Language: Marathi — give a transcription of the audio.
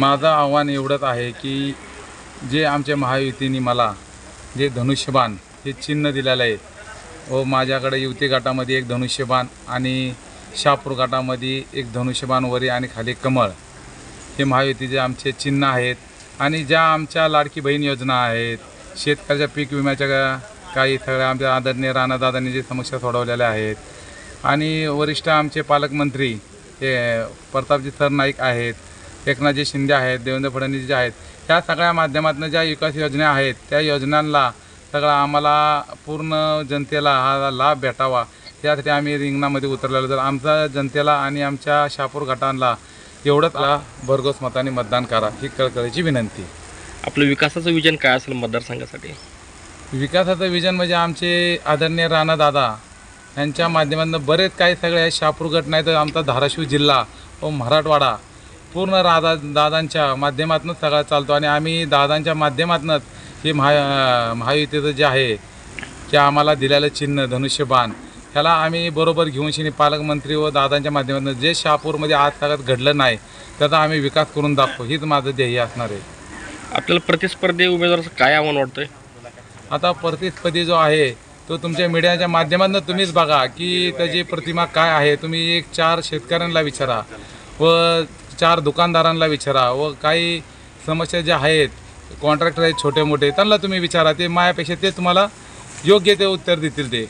माझं आव्हान एवढंच आहे की जे आमच्या महायुतीने मला जे धनुष्यबाण हे चिन्ह दिलेलं आहे व माझ्याकडे युती गटामध्ये एक धनुष्यबाण आणि शहापूर गटामध्ये एक धनुष्यबाण वरी आणि खाली कमळ हे महायुतीचे आमचे चिन्ह आहेत। आणि ज्या आमच्या लाडकी बहीण योजना आहेत, शेतकऱ्याच्या पीक विम्याच्या काही सगळ्या आमच्या आदरणीय राणादादांनी जे समस्या सोडवलेल्या आहेत आणि वरिष्ठ आमचे पालकमंत्री हे प्रतापजी सरनाईक आहेत, एकनाथजी शिंदे आहेत, देवेंद्र फडणवीस जे आहेत, ह्या सगळ्या माध्यमातून ज्या विकास योजना आहेत त्या योजनांना सगळा आम्हाला पूर्ण जनतेला हा लाभ भेटावा यासाठी आम्ही रिंगणामध्ये उतरलेलो। तर आमचा जनतेला आणि आमच्या शहापूर गटांना एवढंच भरघोस मताने मतदान करा ही कळकळीची विनंती। आपलं विकासाचं विजन काय असेल मतदारसंघासाठी? विकासाचं विजन म्हणजे आमचे आदरणीय राणादादा यांच्या माध्यमातून बरेच काही सगळे शहापूर गट नाही तर आमचा धाराशिव जिल्हा व मराठवाडा पूर्ण दादांच्या माध्यमातूनच सगळा चालतो आणि आम्ही दादांच्या माध्यमातूनच हे महायुतीचं जे आहे की आम्हाला दिलेलं चिन्ह धनुष्यबाण ह्याला आम्ही बरोबर घेऊन शिनी पालकमंत्री व दादांच्या माध्यमातून जे शहापूरमध्ये आज सगळ्यात घडलं नाही त्याचा आम्ही विकास करून दाखवू हीच माझं ध्येय असणार आहे। आपल्याला प्रतिस्पर्धी उमेदवाराचं काय आव्हान वाटतंय? आता प्रतिस्पर्धी जो आहे तो तुमच्या मीडियाच्या माध्यमातून तुम्हीच बघा की त्याची प्रतिमा काय आहे। तुम्ही एक 4 शेतकऱ्यांना विचारा व 4 दुकानदारांना विचारा व काही समस्या ज्या आहेत कॉन्ट्रॅक्टर आहेत छोटे मोठे त्यांना तुम्ही विचारा, ते माझ्यापेक्षा ते तुम्हाला योग्य ते उत्तर देतील ते।